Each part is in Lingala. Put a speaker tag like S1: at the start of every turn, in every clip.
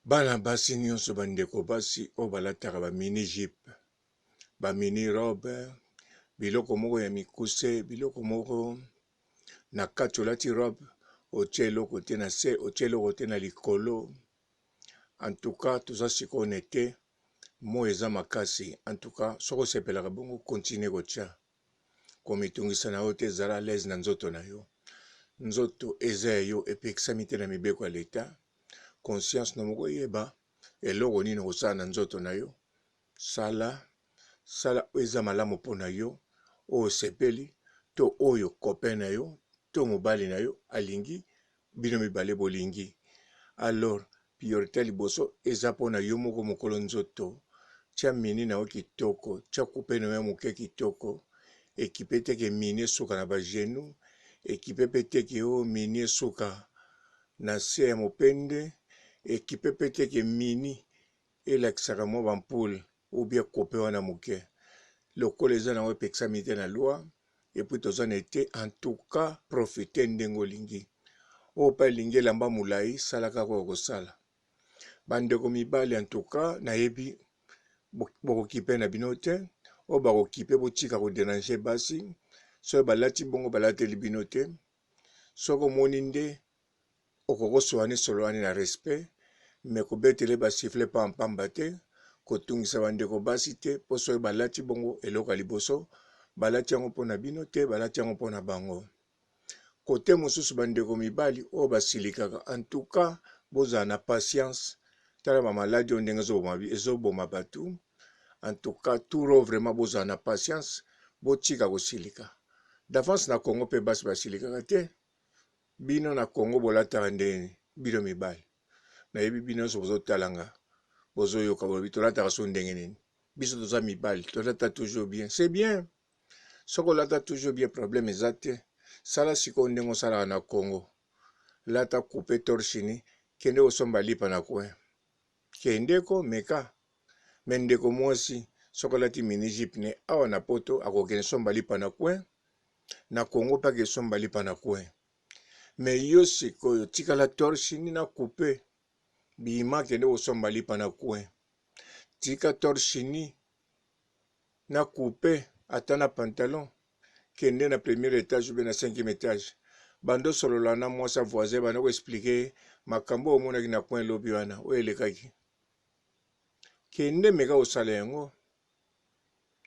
S1: Bana basi nyonso bandeko basi oyo balataka bamini jipe bamini robe biloko moko ya mikuse biloko moko na kati olati robe otie eloko te na se otie eloko te na likolo. Antuka toza sikoyo na ete mo eza makasi. Antuka soko osepelaka bongo kontinue kotia komitungisa na yo te ezala lese na nzoto na yo. Nzoto eza ya yo epekisami te na mibeko ya leta. Conscience na moko yeba eloko nini kosala na nzoto na yo. Sala oyo eza malamu mpo na yo oyo osepeli to oyo copain na yo to mobali na yo alingi bino mibale bolingi. Alors priorité liboso eza mpo na yo moko mokolo nzoto. Tia mini na yo kitoko, tia coupe na yo moke kitoko. Ekipe teke mini esuka na bagenu, ekipe pe teke o mini esuka na se ya mopende, ekipe pe teke mini elakisaka mwa bampule ou bien coupe wana moke. Lokolo eza na yo epekisami te na loi epuis toza na ete en tout cas profite ndenge olingi. Oyo mpe elingi elamba molai sala kaka oyo kosala. Bandeko mibali en tout cas nayebi bokokipe na bino te oyo bakokipe botika koderange basi soki balati bongo balateli bino te. Soki omoni nde okokosoani soloani na respect me kobetele basifle pampamba te kotungisa bandeko basi te mpo soki balati bongo eloko ya liboso balati yango mpo na bino te balati yango mpo na bango. Kote mosusu bandeko mibali oyo basilikaka en tout cas bozala na patience. Tala bamaladi oyo ndenge ezoboma bato. En tout cas touro vraiment bozala na patience botika kosilika. D'avance na Congo mpe basi basilikaka te. Bino na Congo bolataka ndeni bino mibali. Nayebi bino nyonso bozotalanga bozoyoka bolobi tolataka so ndenge nini. Biso toza mibali tolata toujours bien. C'est bien. Soko olata toujours bien problème eza te. Sala sikoyo ndenge osalaka na Congo. Lata coupe torchini kende osomba lipa na coin. Kendeko meka. Me ndeko mwasi soko olati mini jipe ne awa na poto akokende somba lipa na coin. Na Congo pake somba lipa na coin. Me yo sikoyo tikala torchini na coupe bima kende osomba lipa na coin. Tika torchini na coupe ata na pantalon kende na premier étage ou bien na 5e étage. Bando solola na mwasa voisin bana ko expliquer makambo omonaki na coin lobi wana o elekaki. Kende meka osala yango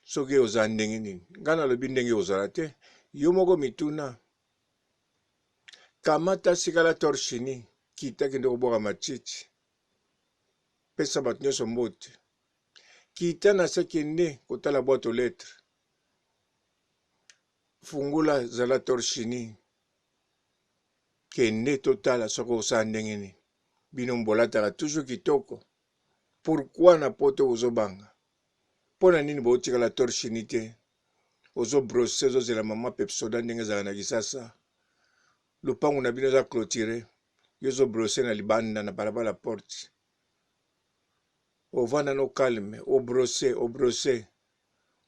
S1: soki oza ndenge nini. Ngana lobi ndenge ozala te. Yo moko mituna. Kamata sikala torchini kita kende koboka matiti. Pesa bato nyonso mbote. Kita na se kende kotala boîte aux lettres. Fungula zala torchini. Kende totala soko osala ndenge nini. Bino mbolataka toujours kitoko. Pourquoi na poto ozobanga? Pona nini botikala torchini te? Ozo brosser ozozela mama pepsoda ndenge ezala na Kisasa. Lupango na bino eza clôturé. Yo zo brosser na libanda na balabala porte. Ovanda no calme, obrosser.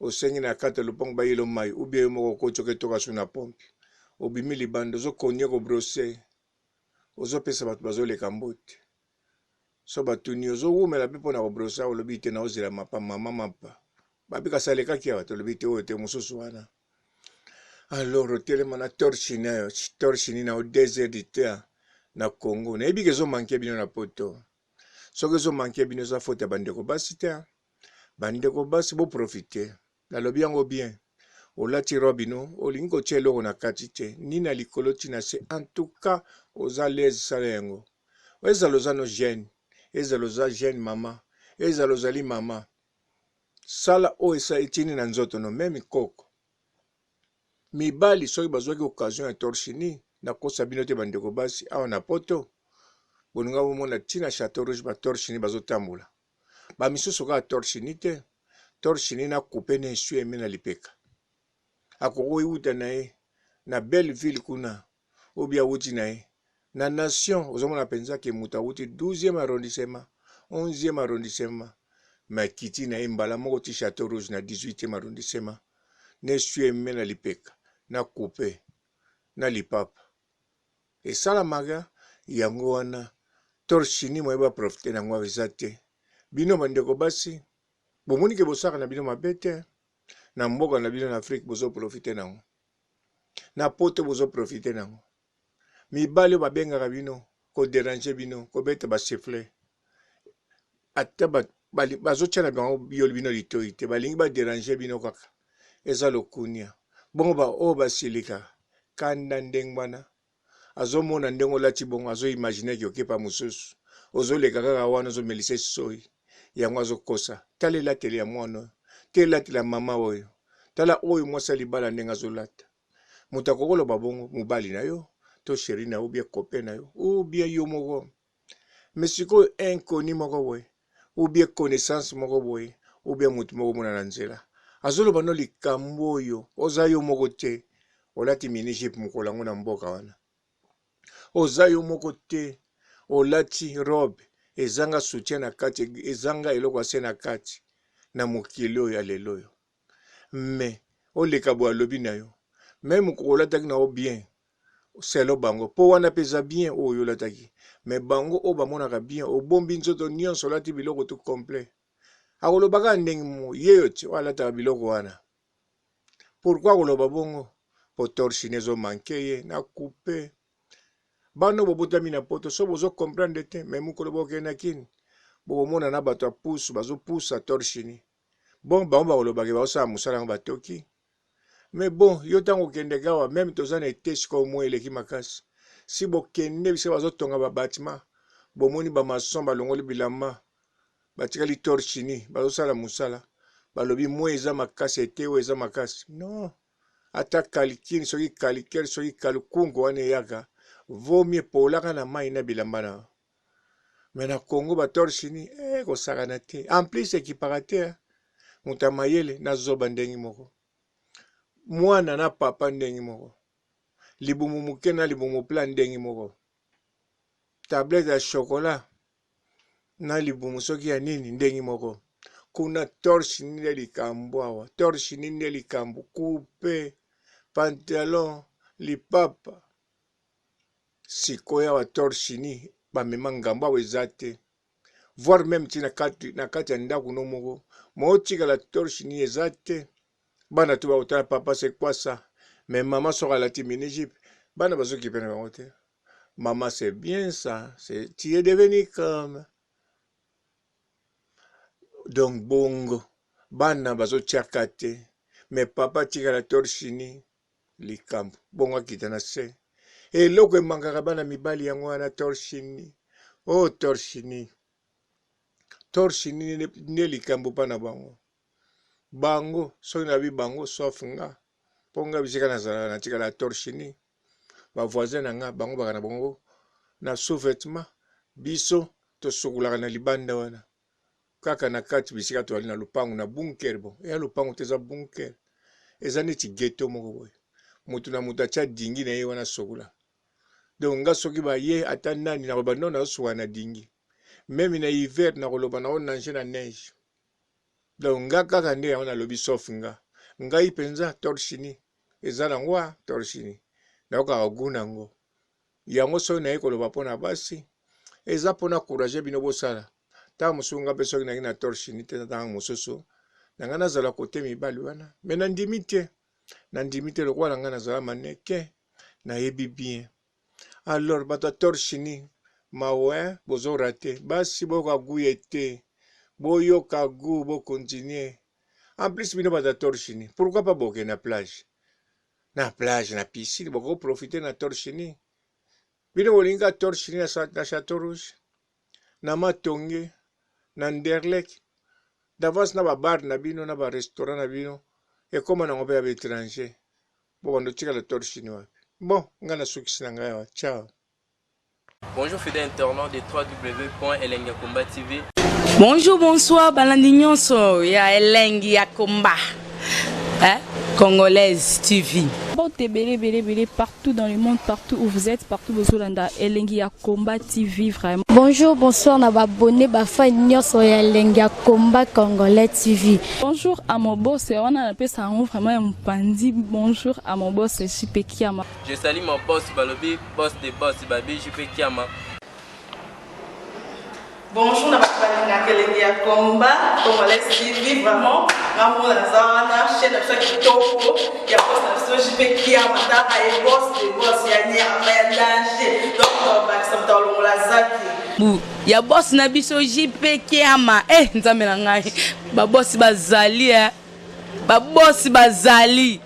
S1: Osengi na kata lupango bayelo mai ou bien moko kochoke toka suna pompe. Obimi libanda ozo konye ko brosser. Ozo pesa bato bazoleka mbote. So batuni ozo wumela pe pona ko brosser olobi te na ozela mapa mama mapa. Babika salekaki awa tolobi te oyo te mosusu wana. Alors otelema na torchini na o désert du terre na Congo. Nayebi ke ezo manke bino na poto. Soki ezo manke bino eza faute ya bandeko basi te. Bandeko basi bo profite. Nalobi yango bien. Olati robe no olingi kotia eloko na kati te. Ni na likolo ti na se. En tout cas oza lese sala yango. Ezala oza no jeune. Ezala oza jeune mama. Ezala ozali mama. Sala oyo esa etini na nzoto no meme koko. Mibali soki bazwaki occasion ya torchini na kosa bino te bandeko basi awa na poto. Boninga bomona tina Château Rouge ba torchini bazotambola. Ba misusu kaka torchini te. Torchini na coupe na esui eme na lipeka. Akoko iwuta na ye na Belleville kuna obi awuti na ye na nation ozomona penza ke muta wuti 12e arrondissement 11e arrondissement ma kiti na ye mbala moko ti Château Rouge na 18e arrondissement na esui eme na lipeka na coupe na lipapa esalamaka yango wana torchini mo ba profiter na ngwa vezate bino bandeko basi bomoni ke bosaka na bino mabete na mboka na bino na Afrique bozo profiter nango na poto bozo profiter nango mibali babengaka bino ko déranger bino ko beta ba siffler ata bazotia na bango bioli bino litoi te balingi ba déranger bino kaka eza lokunia bongo ba o basilika kanda ndengwana azomona ndengo lati bongo azo imaginer ki okepa mususu ozoleka kaka wana ozomelise soi yango azokosa tala elateli ya mwana te elateli ya mama oyo tala oyo mwasi libala ndenge azolata moto akokoloba bongo mobali na yo to sheri na yo bie kope na yo ou bien yo moko mais sikoyo inconi moko boye ou bien connaissance moko boye ou bien motu moko mona na nzela azoloba no likambo oyo oza yo moko te olati mini-jupe mokolo yango na mboka wana oza yo moko te olati robe ezanga soutien na kati ezanga eloko ase na kati na mokili oyo ya lelo oyo mais oleka bo alobi na yo même olataki na yo bien selo bango po wana peza bien oyo olataki mais bango o bamonaka bien obombi nzoto nyonso olati biloko tout complet akolobaka ndenge mo yeyo ti oalataka biloko wana pourquoi akoloba bongo po torchine ezomanke ye na coupe bano bobotami na poto so bozo comprendre te mais mokolo bokenda kini bomona na bato apusu bazopusa torchini bon bango bakolobaki baosala mosala yango batoki mais bon yo ntango okendeka awa même toza na ete sikoyo mwa eleki makasi si bokende bisika bazotonga babatima bomoni bamason balongoli bilamba batikali torchini bazosala mosala balobi mwa eza makasi ete oyo eza makasi non ata kalikini soki kalikere soki kalukungu wana eyaka vomi epolaka na mai na bilamba na mais na Congo batorchini kosakana te en plus ekipaka te moto mayele nazoba ndenge moko mwana na papa ndenge moko libumu moke na libumu pla ndenge moko tablette ya chocolat na libumu soki ya nini ndenge moko kuna torche ninde likambo awa torche ninde likambo coupe pantalon lipapa sikoyo awa torche ni bamema ngambo awa eza te voire même ti na kati ya ndako no moko mootikala torche ni eza te bana to baotala papa c'est quoi ça mais maman soki alati mini-jupe bana bazokipe na bango te maman c'est bien ça tu es devenu comme donc bongo bana bazotiaka te mais papa tikala torche ni likambo bongo akita na se eloko emangaka bana mibali yango wana torche ni o torche ni nde likambo mpa na bango bango soki nabi bango sauf nga mpo nga bisika nazala natikala torche ni bavoisin na nga bango baka na bango na sous-vêtement biso tosukulaka na libanda wana kaka na kati bisika toali na lupango na bunker bon eya lupango te eza bunker eza neti ghetto moko boye motu na motu atia dingi na ye wana sokula donc nga soki baye ata nani nakoloba no nazosuka na dingi meme na hiver nakoloba nao nange na neige donc nga kaka nde yango nalobi sauf nga ngai mpenza torchini eza nango torchini nakokaka gu nango yango soki naye koloba mpona basi eza mpona courage bino bosala ntango mosusu nga mpe soki nangi na torchini te ntango mosusu na ngai nazala kote mibali wana me nandimi te lokola na ngai nazala maneke nayebi bien alors bato ya torchini mawe bozorate basi bokaguye te boyoka gu bokontinue en plus bino bato ya torchini pourquoi pas boke na plage na piscine bokoprofite na torchini bino bolinga torchini na Chateau Rouge na Matonge na Nderlek d'avance na babar na bino na barestaurant na bino ekoma nango mpe ya baétranger bobando tikala torchini wapi bon nga nasukisi na ngai awa ciao.
S2: Bonjour fidèles internautes de www.elengiakomba TV.
S3: Bonjour, bonsoir, balandi nyonso ya Elengi ya Komba. Congolaise TV.
S4: Bon, bélé, partout dans le monde, partout où vous êtes, partout où vous êtes, Elengi ya Komba TV, vraiment.
S5: Bonjour, bonsoir, na abonné, fa nyonso ya Elengi ya Komba Congolais TV.
S4: Bonjour à mon boss, on a appelé ça vraiment un pandi. Bonjour à mon boss, JP Kiama.
S2: Je salue mon boss Balobi, boss de boss Babi, JP Kiama.
S6: Bonjour, na bakalanga kelenge ya combat congolais TV vraiment ngamo na zana chaîne na chaque kitoko ya boss na JP Kiama ta ay boss de boss ya ni ya danger donc ba sa mtalo la zaki
S3: bu ya boss na biso JP Kiama nzambe na ngai ba boss bazali ba boss bazali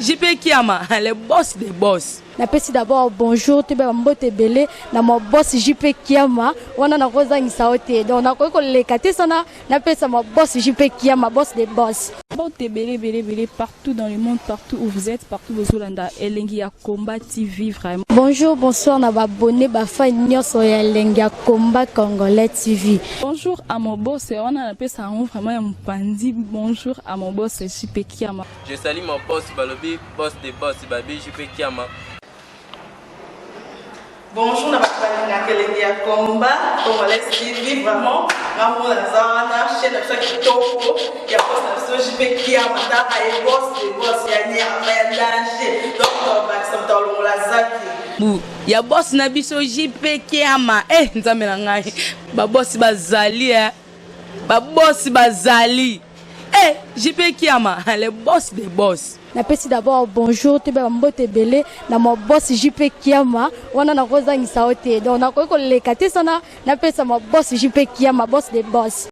S3: JP Kiama le boss des boss.
S5: Napesi d'abord bonjour te ba mbote belé na mo boss JP Kiama wana na kozangisa ote donc na ko lekate sana napesa mo boss JP Kiama boss des boss.
S4: Mbote belé partout dans le monde, partout où vous êtes, partout où vous êtes, Elengi ya Combat TV vraiment.
S5: Bonjour, bonsoir na ba abonné ba fan nyonso ya Elengi ya Combat Congolais TV.
S4: Bonjour à mon boss, on a appelé ça vraiment un pandi. Bonjour à mon boss JP Kiama.
S2: Je salue mon boss Balobi, boss des boss Babi JP Kiama.
S6: Bonjour, na bakalanga kelenge ya combat congolais TV vraiment ngamo na zana chaîne na chaque kitoko ya boss na JP Kiama ta ay boss de boss ya ni ya danger donc ba sa mtalo la zaki
S3: bu ya boss na biso JP Kiama nzambe na ngai ba boss bazali ba boss bazali JP Kiama le boss des boss.
S5: Napesi d'abord bonjour te ba mbote belé na mo boss JP Kiama wana na kozangisa ote donc na ko lekate sana napesa mo boss JP Kiama boss des boss.